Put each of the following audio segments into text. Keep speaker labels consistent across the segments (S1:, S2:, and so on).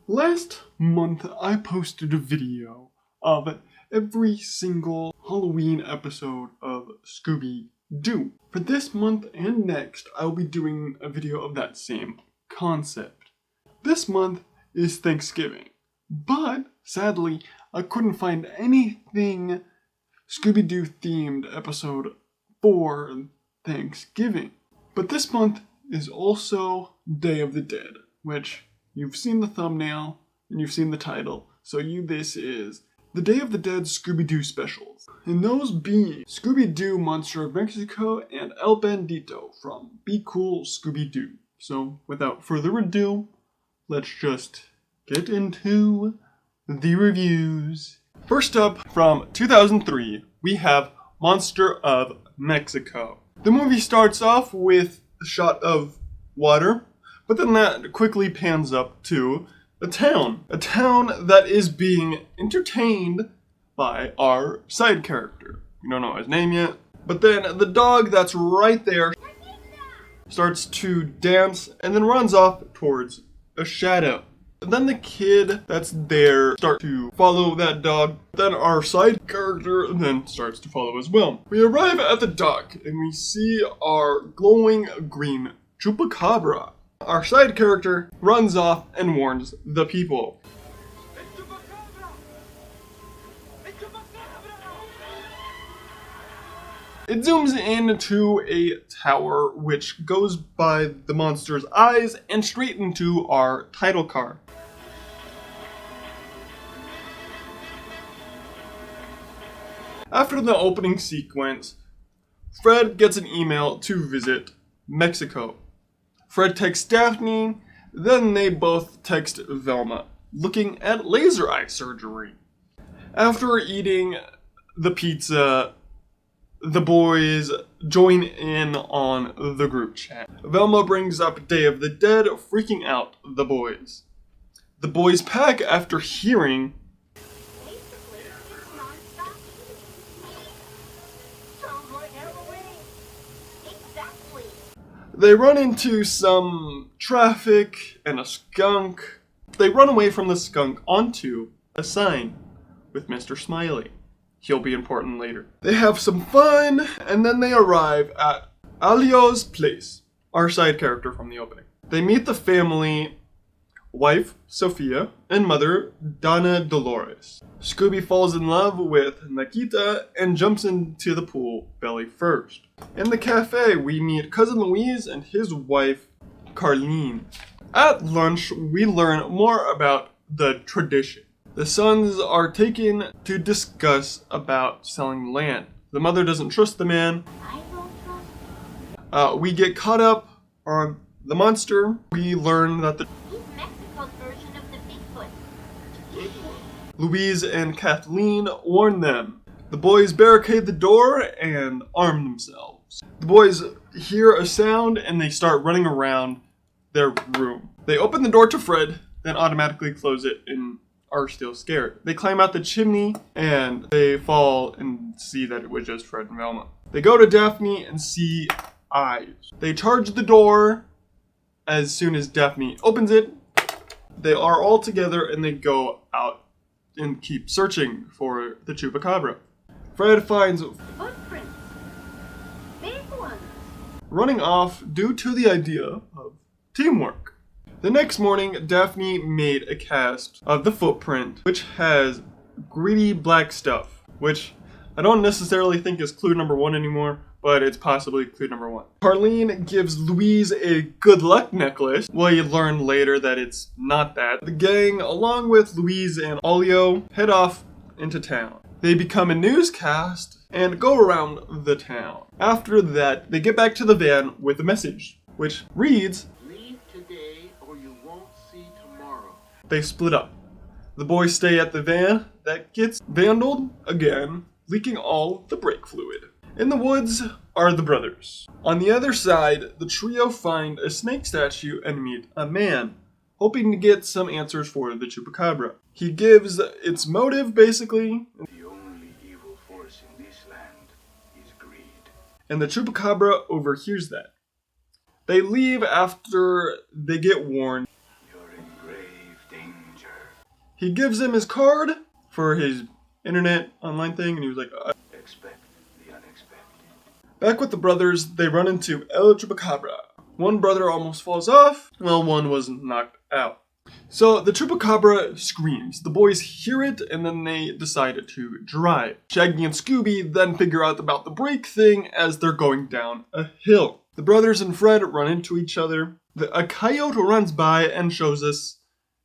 S1: Last month, I posted a video of every single Halloween episode of Scooby Doo. For this month and next, I'll be doing a video of that same concept. This month is Thanksgiving, but sadly, I couldn't find anything Scooby Doo themed episode for Thanksgiving. But this month is also Day of the Dead, which you've seen the thumbnail and you've seen the title, so this is the Day of the Dead Scooby Doo specials. And those being Scooby Doo Monster of Mexico and El Bandito from Be Cool Scooby Doo. So without further ado, let's just get into the reviews. First up, from 2003, we have Monster of Mexico. The movie starts off with a shot of water, but then that quickly pans up to a town that is being entertained by our side character. We don't know his name yet, but then the dog that's right there starts to dance and then runs off towards a shadow. And then the kid that's there starts to follow that dog. Then our side character then starts to follow as well. We arrive at the dock and we see our glowing green chupacabra. Our side character runs off and warns the people. It zooms into a tower which goes by the monster's eyes and straight into our title card. After the opening sequence, Fred gets an email to visit Mexico. Fred texts Daphne, then they both text Velma, looking at laser eye surgery. After eating the pizza, the boys join in on the group chat. Velma brings up Day of the Dead, freaking out the boys. The boys pack after hearing they run into some traffic and a skunk. They run away from the skunk onto a sign with Mr. Smiley. He'll be important later. They have some fun, and then they arrive at Alio's place, our side character from the opening. They meet the family, wife, Sophia, and mother, Donna Dolores. Scooby falls in love with Nikita and jumps into the pool belly first. In the cafe, we meet Cousin Louise and his wife, Carlene. At lunch, we learn more about the tradition. The sons are taken to discuss about selling land. The mother doesn't trust the man. We get caught up on the monster. We learn that
S2: He's Mexico's version of the Bigfoot.
S1: Louise and Kathleen warn them. The boys barricade the door and arm themselves. The boys hear a sound and they start running around their room. They open the door to Fred, then automatically close it and are still scared. They climb out the chimney and they fall and see that it was just Fred and Velma. They go to Daphne and see eyes. They charge the door as soon as Daphne opens it. They are all together and they go out and keep searching for the chupacabra. Fred finds
S2: Footprints. Big ones.
S1: running off due to the idea of teamwork. The next morning, Daphne made a cast of the footprint, which has greedy black stuff, which I don't necessarily think is clue number 1 anymore, but it's possibly clue number 1. Carlene gives Louise a good luck necklace. We learn later that it's not that. The gang, along with Louise and Alio, head off into town. They become a newscast and go around the town. After that, they get back to the van with a message, which reads,
S3: "Leave today or you won't see tomorrow."
S1: They split up. The boys stay at the van that gets vandaled again, leaking all the brake fluid. In the woods are the brothers. On the other side, the trio find a snake statue and meet a man, hoping to get some answers for the chupacabra. He gives its motive, basically,
S3: The only evil force in this land is greed.
S1: and the chupacabra overhears that. They leave after they get warned.
S3: You're in grave danger.
S1: He gives him his card for his internet online thing, and he was like,
S3: Expect the unexpected.
S1: Back with the brothers, they run into El Chupacabra. One brother almost falls off, while one was knocked out. So the Chupacabra screams. The boys hear it, and then they decide to drive. Shaggy and Scooby then figure out about the brake thing as they're going down a hill. The brothers and Fred run into each other. A coyote runs by and shows us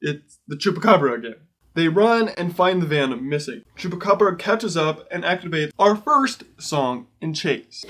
S1: it's the Chupacabra again. They run and find the van missing. Chupacabra catches up and activates our first song in chase.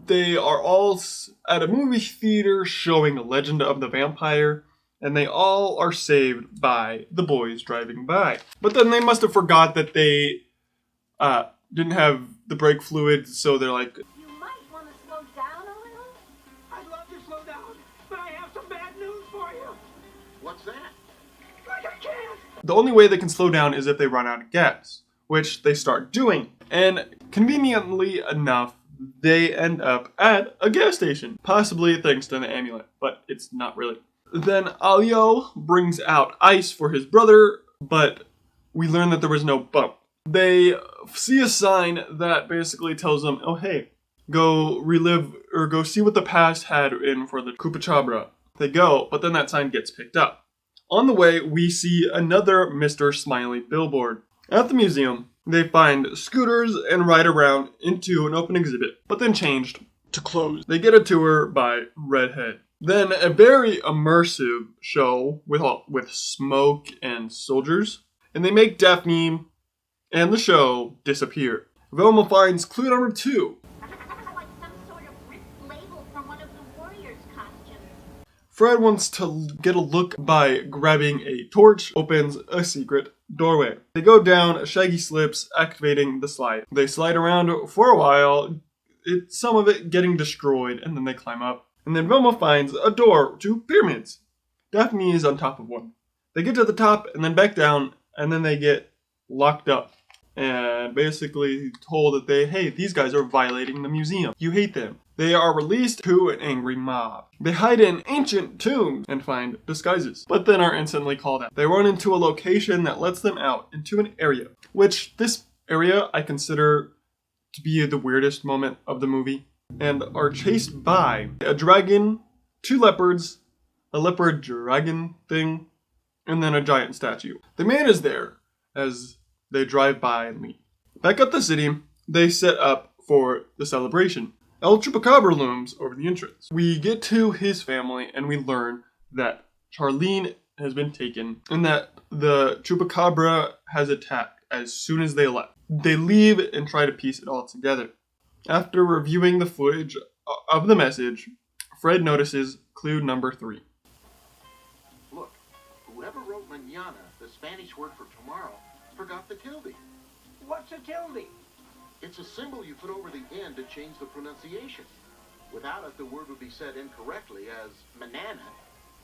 S1: They are all at a movie theater showing Legend of the Vampire, and they all are saved by the boys driving by. But then they must have forgot that they didn't have the brake fluid, so they're like,
S2: You might want to slow down a little.
S4: I'd love to slow down, but I have some bad news for you.
S3: What's that?
S4: I can't.
S1: the only way they can slow down is if they run out of gas, which they start doing. And conveniently enough, they end up at a gas station, possibly thanks to the amulet, but it's not really. Then Alio brings out ice for his brother, but we learn that there was no bump. They see a sign that basically tells them, oh hey, go relive or go see what the past had in for the Chupacabra. They go, but then that sign gets picked up. On the way, we see another Mr. Smiley billboard. At the museum, they find scooters and ride around into an open exhibit, but then changed to closed. They get a tour by Redhead. Then a very immersive show with smoke and soldiers, and they make Daphne and the show disappear. Velma finds clue number 2.
S2: Like some sort of ripped label from one of the warriors' costumes.
S1: Fred wants to get a look by grabbing a torch, opens a secret doorway. They go down, Shaggy slips, activating the slide. They slide around for a while, some of it getting destroyed, and then they climb up. And then Velma finds a door to pyramids. Daphne is on top of one. They get to the top and then back down, and then they get locked up. And basically told that these guys are violating the museum. You hate them. They are released to an angry mob. They hide in ancient tombs and find disguises, but then are instantly called out. They run into a location that lets them out into an area, which this area I consider to be the weirdest moment of the movie, and are chased by a dragon, 2 leopards, a leopard dragon thing, and then a giant statue. The man is there as they drive by and leave. Back at the city, they set up for the celebration. El Chupacabra looms over the entrance. We get to his family and we learn that Charlene has been taken and that the Chupacabra has attacked as soon as they left. They leave and try to piece it all together. After reviewing the footage of the message, Fred notices clue number 3.
S3: Look, whoever wrote mañana, the Spanish word for tomorrow, forgot the tilde.
S4: What's a tilde?
S3: It's a symbol you put over the end to change the pronunciation. Without it, the word would be said incorrectly as manana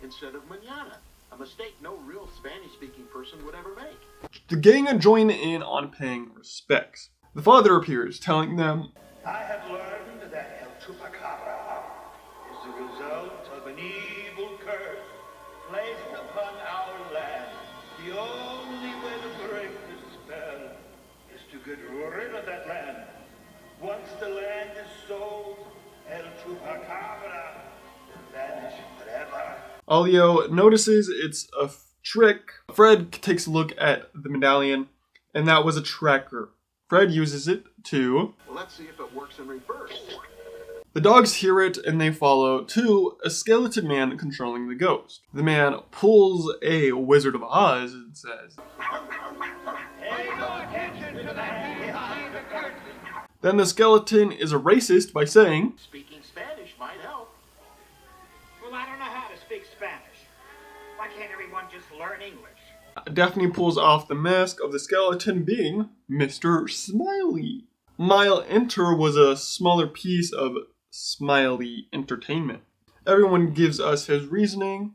S3: instead of mañana. A mistake no real Spanish-speaking person would ever make.
S1: The gang join in on paying respects. The father appears, telling them,
S4: I have learned that El Chupacabra is the result of an evil curse placed upon our land. The only way to break the spell is to get rid of that land. Once the land is sold, El Chupacabra will vanish forever.
S1: Alio notices it's a trick. Fred takes a look at the medallion, and that was a tracker. Fred uses it to...
S3: Well, let's see if it works in reverse.
S1: The dogs hear it and they follow to a skeleton man controlling the ghost. The man pulls a Wizard of Oz and says,
S4: Pay no attention to that behind the curtain.
S1: Then the skeleton is a racist by saying,
S3: Speaking Spanish might help.
S4: Well, I don't know how to speak Spanish. Why can't everyone just learn English?
S1: Daphne pulls off the mask of the skeleton being Mr. Smiley. Mile Enter was a smaller piece of Smiley entertainment. Everyone gives us his reasoning.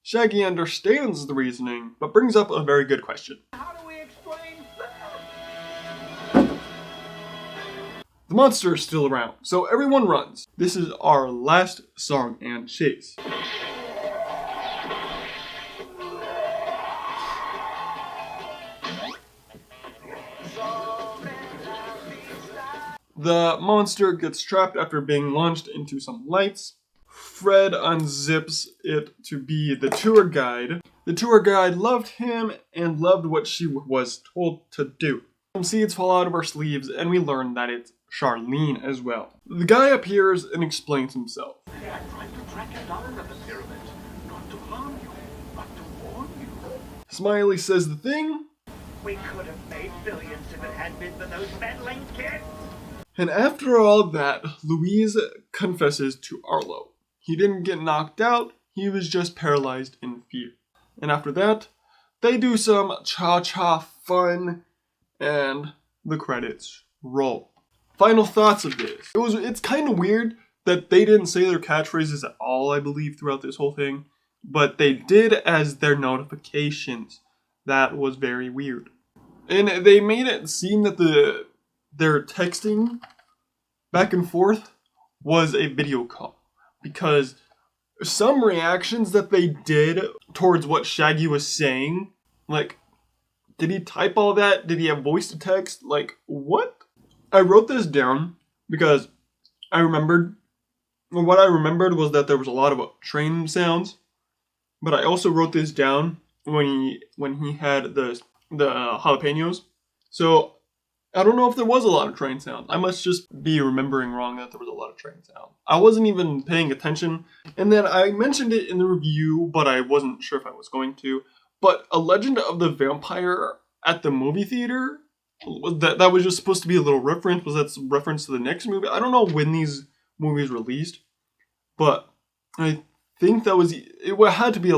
S1: Shaggy understands the reasoning, but brings up a very good question.
S4: How do we explain that?
S1: The monster is still around, so everyone runs. This is our last song and chase. The monster gets trapped after being launched into some lights. Fred unzips it to be the tour guide. The tour guide loved him and loved what she was told to do. Some seeds fall out of her sleeves, and we learn that it's Charlene as well. The guy appears and explains himself.
S4: I'm trying to track you down at the pyramid. Not to harm you, but to warn you.
S1: Smiley says the thing,
S4: We could have made billions if it hadn't been for those meddling kids.
S1: and after all that, Louise confesses to Arlo. He didn't get knocked out, he was just paralyzed in fear. And after that, they do some cha-cha fun, and the credits roll. Final thoughts of this. It's kind of weird that they didn't say their catchphrases at all, I believe, throughout this whole thing. But they did as their notifications. That was very weird. And they made it seem that their texting back and forth was a video call. Because some reactions that they did towards what Shaggy was saying, like, did he type all that? Did he have voice to text? Like, what? I wrote this down because what I remembered was that there was a lot of train sounds. But I also wrote this down when he had the jalapenos. So I don't know if there was a lot of train sound. I must just be remembering wrong that there was a lot of train sound. I wasn't even paying attention. And then I mentioned it in the review, but I wasn't sure if I was going to. But A Legend of the Vampire at the movie theater, that was just supposed to be a little reference. Was that a reference to the next movie? I don't know when these movies released, but I think that it had to be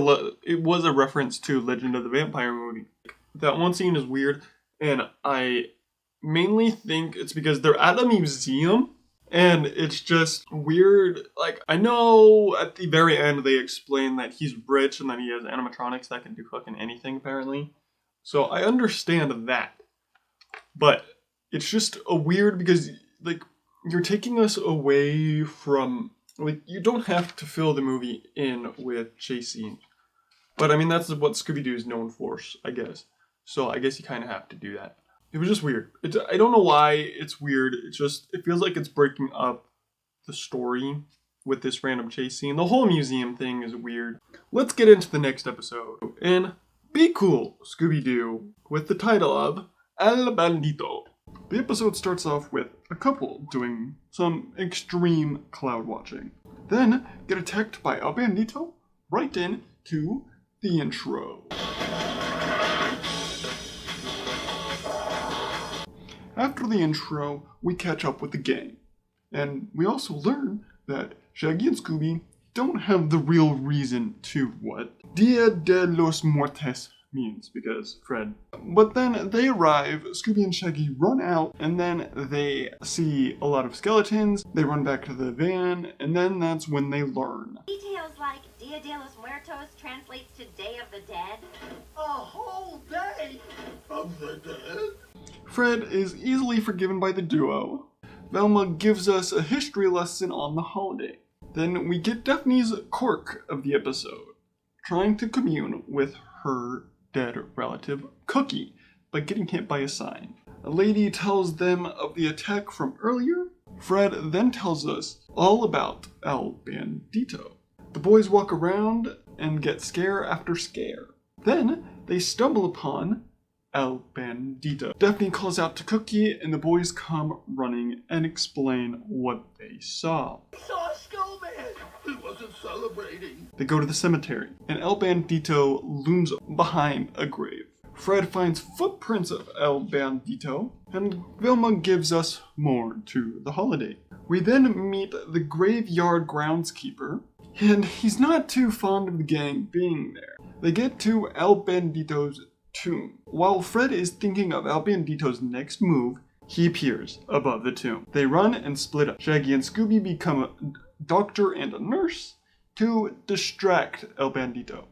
S1: it was a reference to Legend of the Vampire movie. That one scene is weird, and I mainly think it's because they're at a museum, and it's just weird. Like, I know at the very end they explain that he's rich and that he has animatronics that can do fucking anything, apparently. So I understand that. But it's just a weird because, like, you're taking us away from, like, you don't have to fill the movie in with chase scenes. But, I mean, that's what Scooby Doo is known for, I guess. So I guess you kind of have to do that. It was just weird. I don't know why it's weird. It feels like it's breaking up the story with this random chase scene. The whole museum thing is weird. Let's get into the next episode. And Be Cool, Scooby Doo, with the title of El Bandito. The episode starts off with a couple doing some extreme cloud watching. Then get attacked by El Bandito right into the intro. After the intro, we catch up with the gang. And we also learn that Shaggy and Scooby don't have the real reason to what Dia de los Muertos means, because Fred. But then they arrive, Scooby and Shaggy run out, and then they see a lot of skeletons. They run back to the van, and then that's when they learn.
S2: Details like Dia de los Muertos translates to Day of the Dead.
S4: A whole day of the dead?
S1: Fred is easily forgiven by the duo. Velma gives us a history lesson on the holiday. Then we get Daphne's quirk of the episode, trying to commune with her dead relative, Cookie, by getting hit by a sign. A lady tells them of the attack from earlier. Fred then tells us all about El Bandito. The boys walk around and get scare after scare. Then they stumble upon El Bandito. Daphne calls out to Cookie, and the boys come running and explain what they saw.
S4: We saw a skull man. He wasn't celebrating.
S1: They go to the cemetery, and El Bandito looms behind a grave. Fred finds footprints of El Bandito, and Vilma gives us more to the holiday. We then meet the graveyard groundskeeper, and he's not too fond of the gang being there. They get to El Bandito's tomb. While Fred is thinking of El Bandito's next move, he appears above the tomb. They run and split up. Shaggy and Scooby become a doctor and a nurse to distract El Bandito.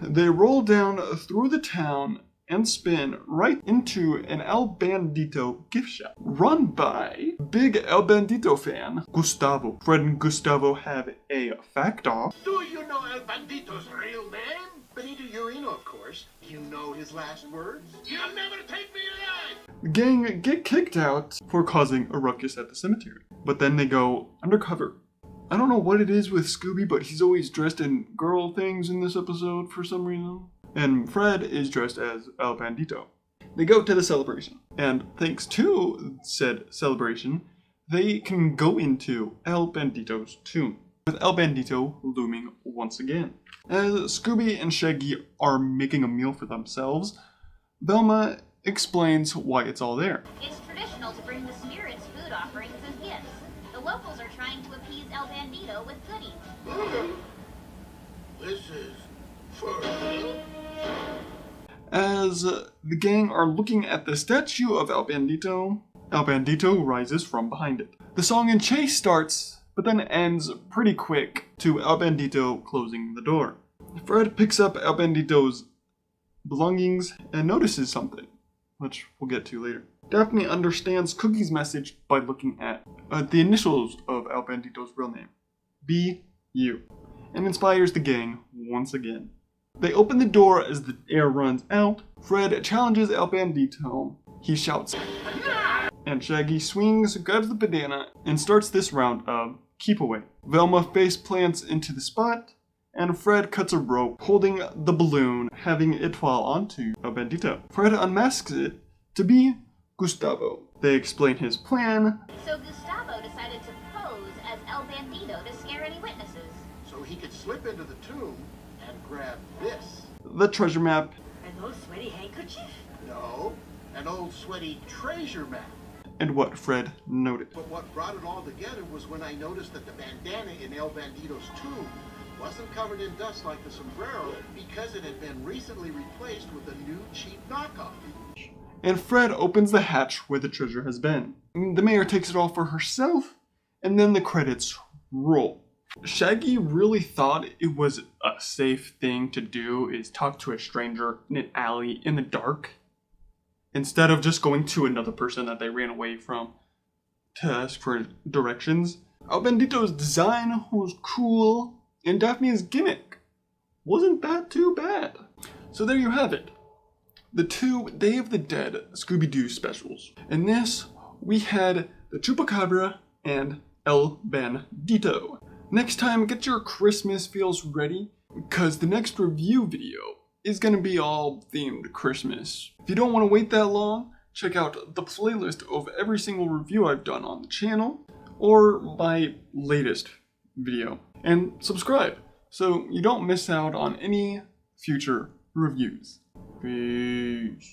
S1: They roll down through the town and spin right into an El Bandito gift shop run by big El Bandito fan Gustavo. Fred and Gustavo have a fact off.
S3: Do you know El Bandito's real name? Benito Urino, of course. You know his last words? You'll never take me alive!
S1: The gang get kicked out for causing a ruckus at the cemetery, but then they go undercover. I don't know what it is with Scooby, but he's always dressed in girl things in this episode for some reason. And Fred is dressed as El Bandito. They go to the celebration, and thanks to said celebration, they can go into El Bandito's tomb, with El Bandito looming once again. As Scooby and Shaggy are making a meal for themselves, Velma explains why it's all there.
S2: It's traditional to bring the spirits food offerings as gifts. The locals are trying to appease El Bandito with goodies.
S3: This is for real?
S1: As the gang are looking at the statue of El Bandito rises from behind it. The song and chase starts, but then ends pretty quick to El Bandito closing the door. Fred picks up El Bandito's belongings and notices something, which we'll get to later. Daphne understands Cookie's message by looking at the initials of El Bandito's real name, B.U., and inspires the gang once again. They open the door as the air runs out. Fred challenges El Bandito. He shouts, and Shaggy swings, grabs the banana, and starts this round of keep away. Velma face plants into the spot, and Fred cuts a rope, holding the balloon, having it fall onto El Bandito. Fred unmasks it to be Gustavo. They explain his plan.
S2: So Gustavo decided to pose as El Bandito to scare any witnesses.
S3: So he could slip into the tomb and grab this.
S1: The treasure map.
S5: An old sweaty handkerchief?
S3: No, an old sweaty treasure map.
S1: And what Fred noted.
S3: But what brought it all together was when I noticed that the bandana in El Bandito's tomb wasn't covered in dust like the sombrero because it had been recently replaced with a new cheap knockoff.
S1: And Fred opens the hatch where the treasure has been. The mayor takes it all for herself, and then the credits roll. Shaggy really thought it was a safe thing to do is talk to a stranger in an alley in the dark, instead of just going to another person that they ran away from to ask for directions. El Bandito's design was cool, and Daphne's gimmick wasn't that too bad. So there you have it. The two Day of the Dead Scooby Doo specials. In this, we had the Chupacabra and El Bandito. Next time, get your Christmas feels ready, because the next review video is going to be all themed Christmas. If you don't want to wait that long, check out the playlist of every single review I've done on the channel, or my latest video. And subscribe, so you don't miss out on any future reviews. Peace.